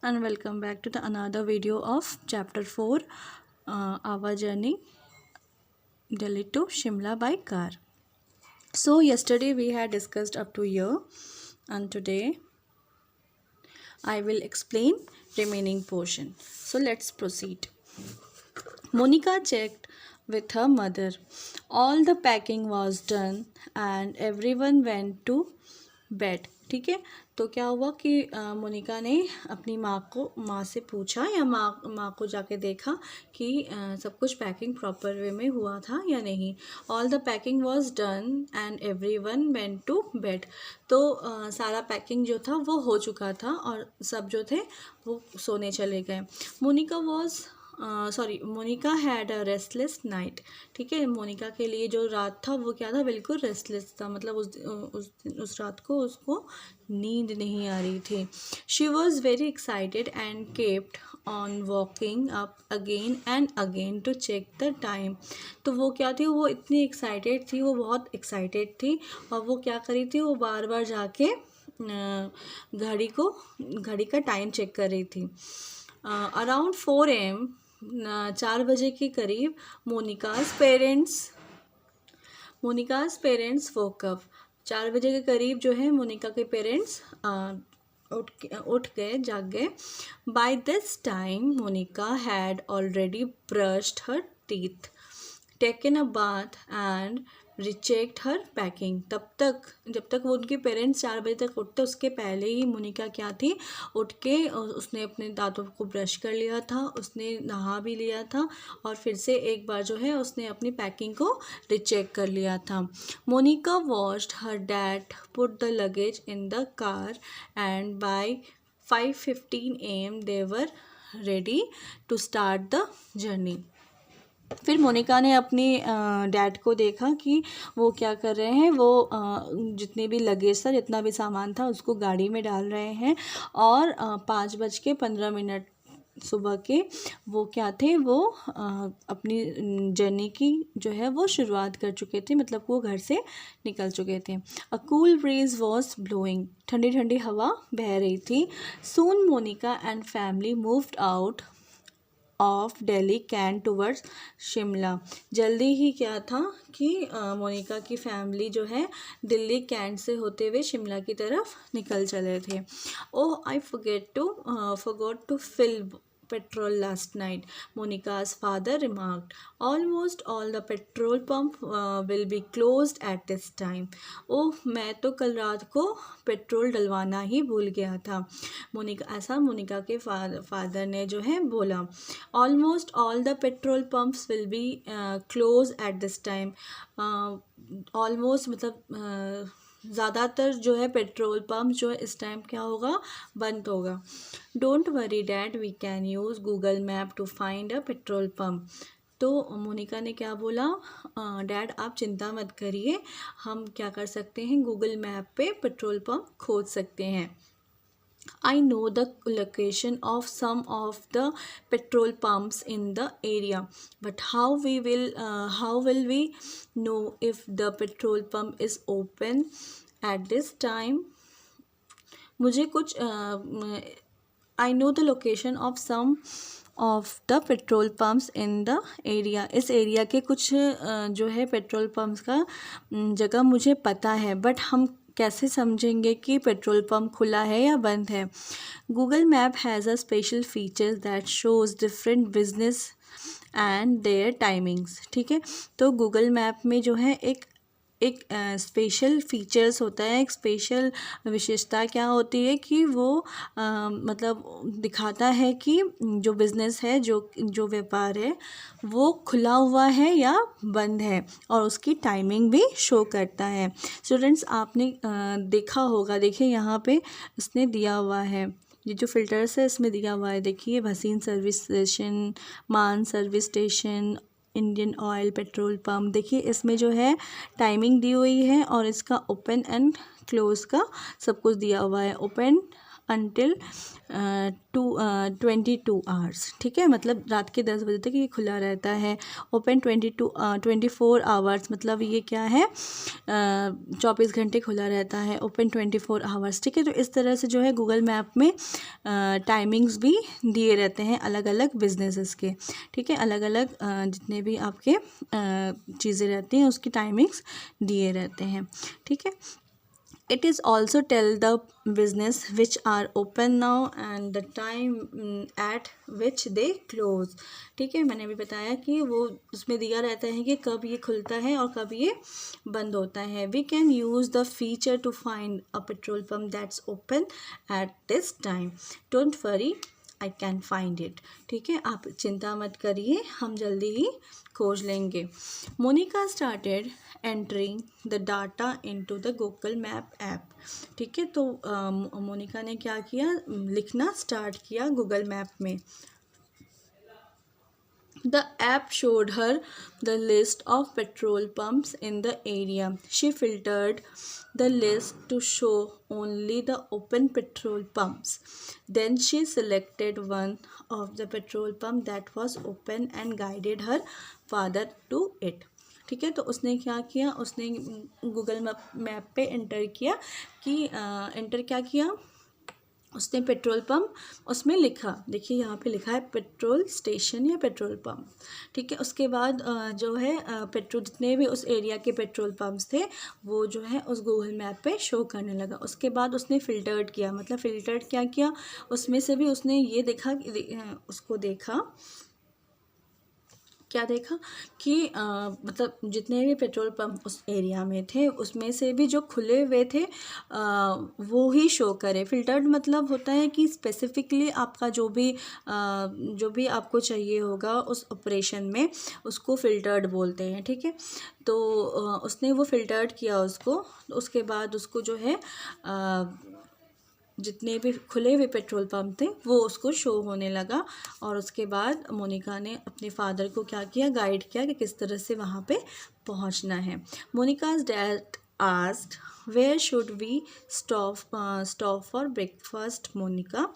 and welcome back to the another video of chapter 4, our journey Delhi to Shimla by car. So yesterday we had discussed up to here, and today I will explain remaining portion. So let's proceed. Monica checked with her mother. All the packing was done and everyone went to bed. ठीक है, तो क्या हुआ कि मोनिका ने अपनी माँ से पूछा या माँ को जाके देखा कि सब कुछ पैकिंग प्रॉपर वे में हुआ था या नहीं. All the packing was done and everyone went to bed. तो सारा पैकिंग जो था वो हो चुका था और सब जो थे वो सोने चले गए. Monica had a restless night. ठीक है, मोनिका के लिए जो रात था वो क्या था, बिल्कुल रेस्टलेस था. मतलब उस रात को उसको नींद नहीं आ रही थी. She was very excited and kept on walking up again and again to check the time. तो वो क्या थी, वो इतनी एक्साइटेड थी, वो बहुत एक्साइटेड थी और वो क्या करी थी, वो बार बार जाके घड़ी का टाइम चेक कर रही थी. अराउंड 4 AM 4 बजे के करीब मोनिकाज पेरेंट्स वोक अप. 4 बजे के करीब जो है मोनिका के पेरेंट्स जाग गए. By this time Monica had already brushed her teeth, taken a bath and rechecked her packing. जब तक वो उनके पेरेंट्स 4 बजे तक उठते उसके पहले ही मोनिका क्या थी, उठ के उसने अपने दांतों को ब्रश कर लिया था, उसने नहा भी लिया था और फिर से एक बार जो है उसने अपनी पैकिंग को रिचेक कर लिया था. Monica watched her dad put the luggage in the car and by 5:15 AM they were ready to start the journey. फिर मोनिका ने अपनी डैड को देखा कि वो क्या कर रहे हैं. वो जितने भी लगेज था, जितना भी सामान था उसको गाड़ी में डाल रहे हैं और 5:15 सुबह के वो क्या थे, वो अपनी जर्नी की जो है वो शुरुआत कर चुके थे. मतलब वो घर से निकल चुके थे. A cool breeze was blowing. ठंडी ठंडी हवा बह रही थी. Soon Monica and family moved out of Delhi Cantt towards Shimla. जल्दी ही क्या था कि मोनिका की फैमिली जो है दिल्ली कैंट से होते हुए शिमला की तरफ निकल चले थे. Oh I forgot to fill petrol last night, Monica's father remarked. Almost all the petrol pump will be closed at this time. ओह, मैं तो कल रात को पेट्रोल डलवाना ही भूल गया था. मोनिका के फादर ने जो है बोला. Almost all the petrol pumps will be closed at this time. Almost मतलब ज़्यादातर जो है पेट्रोल पम्प जो है इस टाइम क्या होगा, बंद होगा. Don't worry dad, we can use Google map to find a petrol pump. तो मोनिका ने क्या बोला, डैड आप चिंता मत करिए, हम क्या कर सकते हैं, गूगल मैप पे पेट्रोल पम्प खोज सकते हैं. I know the location of some of the petrol pumps in the area, but how will we know if the petrol pump is open at this time? मुझे कुछ I know the location of some of the petrol pumps in the area. इस area के कुछ जो है petrol pumps का जगह मुझे पता है, बट हम कैसे समझेंगे कि पेट्रोल पंप खुला है या बंद है. Google map has a special features that shows different business and their timings. ठीक है, तो गूगल मैप में जो है एक स्पेशल फीचर्स होता है, एक स्पेशल विशेषता क्या होती है कि वो मतलब दिखाता है कि जो बिज़नेस है, जो व्यापार है वो खुला हुआ है या बंद है और उसकी टाइमिंग भी शो करता है. स्टूडेंट्स आपने देखा होगा, देखिए यहाँ पे इसने दिया हुआ है, ये जो फिल्टर्स है इसमें दिया हुआ है. देखिए, भसीन सर्विस स्टेशन, मान service station, Indian oil petrol pump. देखिए इसमें जो है टाइमिंग दी हुई है और इसका ओपन एंड क्लोज का सब कुछ दिया हुआ है. ओपन until 22 आवर्स, ठीक है, मतलब रात के 10 बजे तक ये खुला रहता है। ओपन 24 आवर्स, मतलब ये क्या है, 24 घंटे खुला रहता है। ओपन 24 आवर्स, ठीक है। तो इस तरह से जो है गूगल मैप में टाइमिंग्स भी दिए रहते हैं अलग अलग बिजनेसेस के, ठीक है। अलग अलग जितने भी आपके चीज़ें रहती हैं उसकी टाइमिंग्स दिए रहते हैं, ठीक है। It is also tell the business which are open now and the time at which they close, ठीक है। मैंने अभी बताया कि वो उसमें दिया रहता है कि कब ये खुलता है और कब ये बंद होता है। We can use the feature to find a petrol pump that's open at this time. Don't worry, I can find it, ठीक है। आप चिंता मत करिए, हम जल्दी ही खोज लेंगे। Monica started entering the data into the Google map app, ठीक है। तो मोनिका ने क्या किया, लिखना स्टार्ट किया गूगल मैप में। The app showed her the list of petrol pumps in the area. She filtered the list to show only the open petrol pumps. Then she selected one of the petrol pump that was open and guided her father to it. ठीक है। तो उसने क्या किया, उसने Google map पे enter किया कि एंटर क्या किया, उसने पेट्रोल पंप उसमें लिखा, देखिए यहाँ पे लिखा है पेट्रोल स्टेशन या पेट्रोल पंप, ठीक है। उसके बाद जो है पेट्रोल जितने भी उस एरिया के पेट्रोल पंप्स थे वो जो है उस गूगल मैप पे शो करने लगा। उसके बाद उसने फ़िल्टर्ड किया, मतलब फ़िल्टर्ड क्या किया, उसमें से भी उसने ये देखा, उसको देखा, क्या देखा कि मतलब जितने भी पेट्रोल पंप उस एरिया में थे उसमें से भी जो खुले हुए थे वो ही शो करे। फ़िल्टर्ड मतलब होता है कि स्पेसिफिकली आपका जो भी आपको चाहिए होगा उस ऑपरेशन में उसको फ़िल्टर्ड बोलते हैं, ठीक है। तो उसने वो फ़िल्टर्ड किया उसको, उसके बाद उसको जो है जितने भी खुले हुए पेट्रोल पंप थे वो उसको शो होने लगा। और उसके बाद मोनिका ने अपने फादर को क्या किया, गाइड किया कि किस तरह से वहाँ पे पहुँचना है। मोनिका's dad asked where should we stop for breakfast Monika.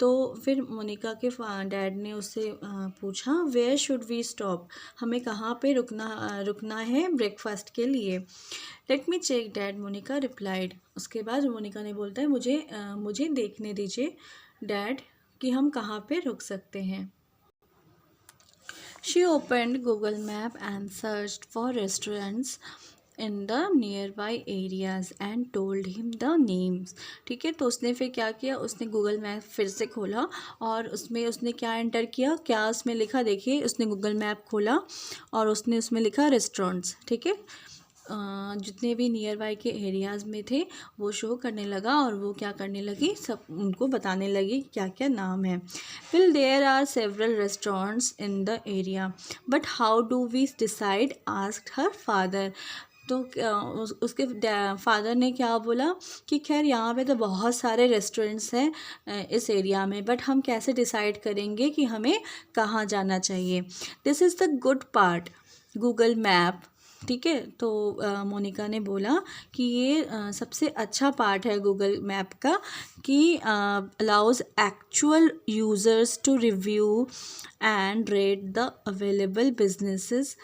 तो फिर मोनिका के डैड ने उससे पूछा वेयर शुड वी स्टॉप, हमें कहाँ पे रुकना है ब्रेकफास्ट के लिए। Let me check dad, Monica replied. उसके बाद मोनिका ने बोलता है मुझे देखने दीजिए डैड कि हम कहाँ पे रुक सकते हैं। She opened Google map and searched for restaurants in the near by areas and told him the names, ठीक है। तो उसने फिर क्या किया, उसने गूगल मैप फिर से खोला और उसमें उसने क्या एंटर किया, क्या उसमें लिखा, देखिए उसने गूगल मैप खोला और उसने उसमें लिखा रेस्टोरेंट्स, ठीक है। जितने भी नियर बाई के एरियाज़ में थे वो शो करने लगा और वो क्या करने लगी, सब उनको बताने लगी क्या क्या नाम है। Well there are several restaurants in the area but how do we decide, asked her father. तो उसके फादर ने क्या बोला कि खैर यहाँ पे तो बहुत सारे रेस्टोरेंट्स हैं इस एरिया में, बट हम कैसे डिसाइड करेंगे कि हमें कहाँ जाना चाहिए। This is the good part Google map, ठीक है। तो मोनिका ने बोला कि ये सबसे अच्छा पार्ट है गूगल मैप का कि allows actual users to review and rate the available businesses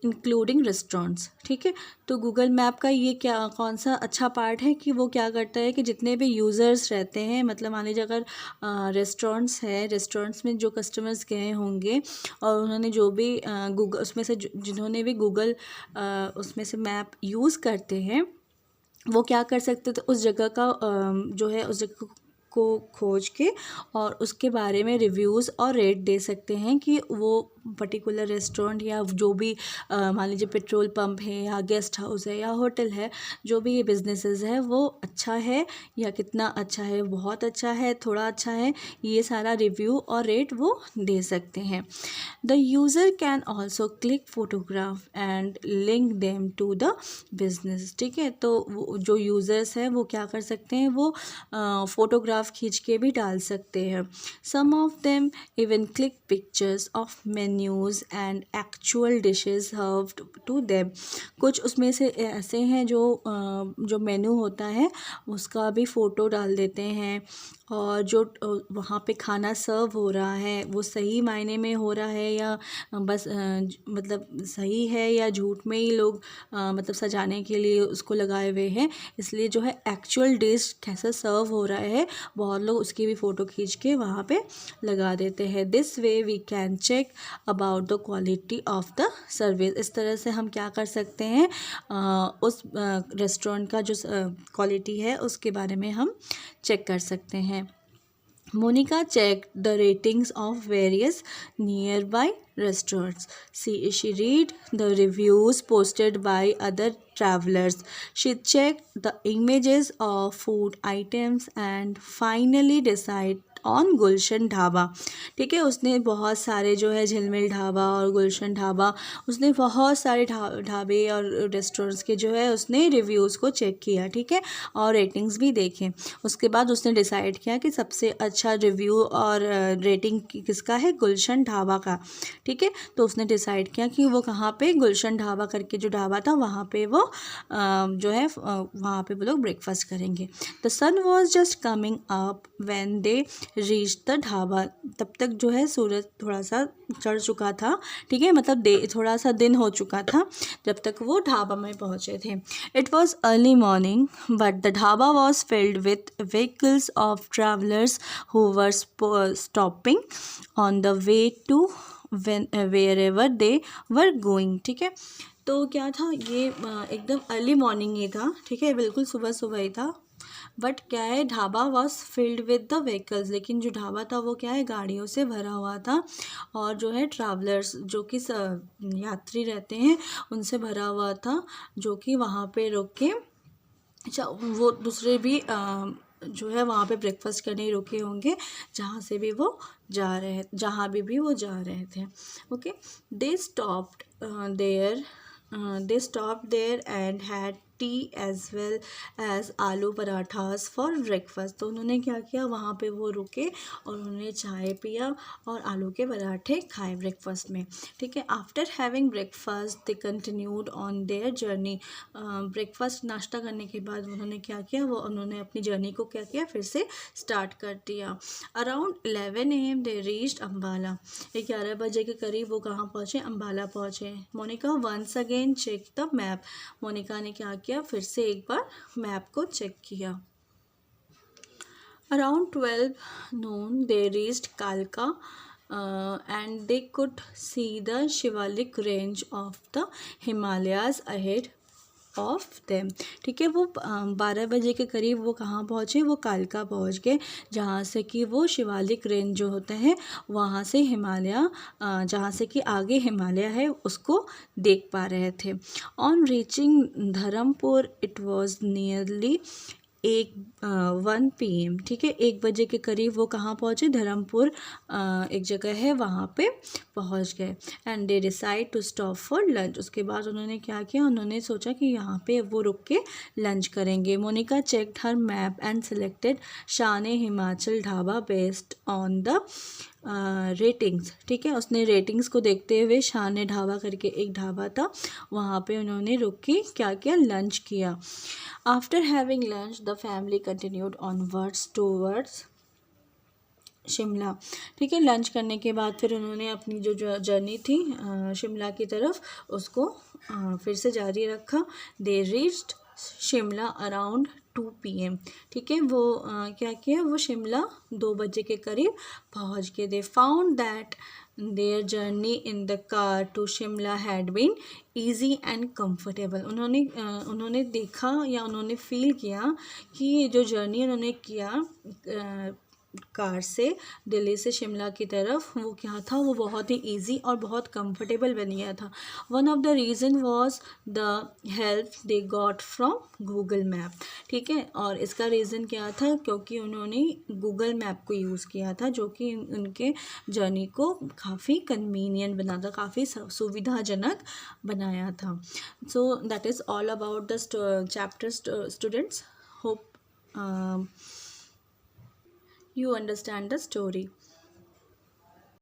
including restaurants, ठीक है। तो गूगल मैप का ये कौन सा अच्छा पार्ट है कि वो क्या करता है कि जितने भी यूज़र्स रहते हैं, मतलब मान लीजिए अगर रेस्टोरेंट्स है, रेस्टोरेंट्स में जो कस्टमर्स गए होंगे और उन्होंने जो भी गूगल उसमें से जिन्होंने भी गूगल उसमें से मैप यूज़ करते हैं वो क्या कर सकते थे, उस जगह का जो है उस जगह को खोज के और उसके बारे में रिव्यूज़ और रेट दे सकते हैं कि वो पर्टिकुलर रेस्टोरेंट या जो भी मान लीजिए पेट्रोल पंप है या गेस्ट हाउस है या होटल है, जो भी ये बिजनेसेस है वो अच्छा है या कितना अच्छा है, बहुत अच्छा है, थोड़ा अच्छा है, ये सारा रिव्यू और रेट वो दे सकते हैं। The user can also click photograph and link them to the business, ठीक है। तो वो जो यूज़र्स हैं वो क्या कर सकते हैं, वो फ़ोटोग्राफ खींच के भी डाल सकते हैं। Some of them even click pictures of menus and actual dishes served to them. कुछ उसमें से ऐसे हैं जो मेन्यू होता है उसका भी फ़ोटो डाल देते हैं और जो वहाँ पे खाना सर्व हो रहा है वो सही मायने में हो रहा है या बस मतलब सही है या झूठ में ही लोग मतलब सजाने के लिए उसको लगाए हुए हैं, इसलिए जो है एक्चुअल डिश कैसा सर्व हो रहा है बहुत लोग उसकी भी फ़ोटो खींच के वहाँ पे लगा देते हैं। This way we can check about the quality of the service. इस तरह से हम क्या कर सकते हैं, उस रेस्टोरेंट का जो क्वालिटी है उसके बारे में हम चेक कर सकते हैं। Monica checked the ratings of various nearby restaurants. She read the reviews posted by other travelers. She checked the images of food items and finally decided on Gulshan Dhaba. ठीक है, उसने बहुत सारे जो है झिलमिल ढाबा और गुलशन ढाबा, उसने बहुत सारे ढाबे और रेस्टोरेंट्स के जो है उसने रिव्यूज़ को चेक किया। ठीक है, और रेटिंग्स भी देखे। उसके बाद उसने डिसाइड किया कि सबसे अच्छा रिव्यू और रेटिंग किसका है, गुलशन ढाबा का। ठीक है, तो उसने डिसाइड किया कि वो कहाँ पे, गुलशन ढाबा करके जो ढाबा था वहाँ पे वो जो है वहाँ पे वो लोग ब्रेकफास्ट करेंगे। The sun was just coming up when they reach the dhaba. तब तक जो है सूरज थोड़ा सा चढ़ चुका था। ठीक है, मतलब थोड़ा सा दिन हो चुका था जब तक वो ढाबा में पहुँचे थे। It was early morning but the dhaba was filled with vehicles of travellers who were stopping on the way to wherever they were going. ठीक है, तो क्या था ये एकदम अर्ली मॉर्निंग ही था। ठीक है, बिल्कुल सुबह सुबह ही था। बट क्या है, dhaba was filled with the vehicles, लेकिन जो ढाबा था वो क्या है, गाड़ियों से भरा हुआ था और जो है ट्रैवलर्स जो कि यात्री रहते हैं उनसे भरा हुआ था, जो कि वहाँ पे रुक के वो दूसरे भी जो है वहाँ पे ब्रेकफास्ट करने रुके होंगे जहाँ से भी वो जा रहे, जहाँ भी वो जा रहे थे। Okay, they stopped there and had tea as well as aloo parathas for breakfast. तो उन्होंने क्या किया, वहाँ पे वो रुके और उन्होंने चाय पिया और आलू के पराठे खाए ब्रेकफास्ट में। ठीक है, after having breakfast they continued on their journey. Breakfast नाश्ता करने के बाद उन्होंने क्या किया, वो उन्होंने अपनी जर्नी को क्या किया, फिर से स्टार्ट कर दिया। Around 11 AM they reached Ambala. 11 बजे के करीब वो कहाँ पहुँचे, अम्बाला पहुँचे। Monica once again check the map. मोनिका ने क्या किया, फिर से एक बार मैप को चेक किया। Around 12 noon they reached Kalka and they could see the Shivalik range of the Himalayas ahead of them. ठीक है, वो 12 बजे के करीब वो कहाँ पहुँचे, वो कालका पहुँच गए, जहाँ से कि वो शिवालिक रेंज जो होता है वहाँ से हिमालय, जहाँ से कि आगे हिमालय है उसको देख पा रहे थे। On reaching Dharampur it was nearly 1 PM। ठीक है, 1 बजे के करीब वो कहाँ पहुँचे, धर्मपुर एक जगह है वहाँ पे पहुँच गए। And they decide to stop for lunch. उसके बाद उन्होंने क्या किया, उन्होंने सोचा कि यहाँ पे वो रुक के लंच करेंगे। Monica checked her map and selected Shaan Himachal Dhaba based on the ratings. ठीक है, उसने रेटिंग्स को देखते हुए शान ढाबा करके एक ढाबा था वहाँ पे उन्होंने रुक के क्या किया, लंच किया। After having lunch the family continued onwards towards Shimla. ठीक है, लंच करने के बाद फिर उन्होंने अपनी जो जर्नी थी शिमला की तरफ उसको फिर से जारी रखा। They reached Shimla around 2 PM। ठीक है, वो क्या किया, वो शिमला 2 बजे के करीब पहुंच गए। They found that their journey in the car to Shimla had been easy and comfortable. उन्होंने देखा या उन्होंने फील किया कि जो जर्नी उन्होंने किया कार से दिल्ली से शिमला की तरफ, वो क्या था, वो बहुत ही इजी और बहुत कंफर्टेबल बन गया था। One of the reason was the help they got from Google map. ठीक है, और इसका रीज़न क्या था, क्योंकि उन्होंने गूगल मैप को यूज़ किया था जो कि उनके जर्नी को काफ़ी कन्वीनियंट बना था, काफ़ी सुविधाजनक बनाया था। So that is all about the chapter students. Hope you understand the story.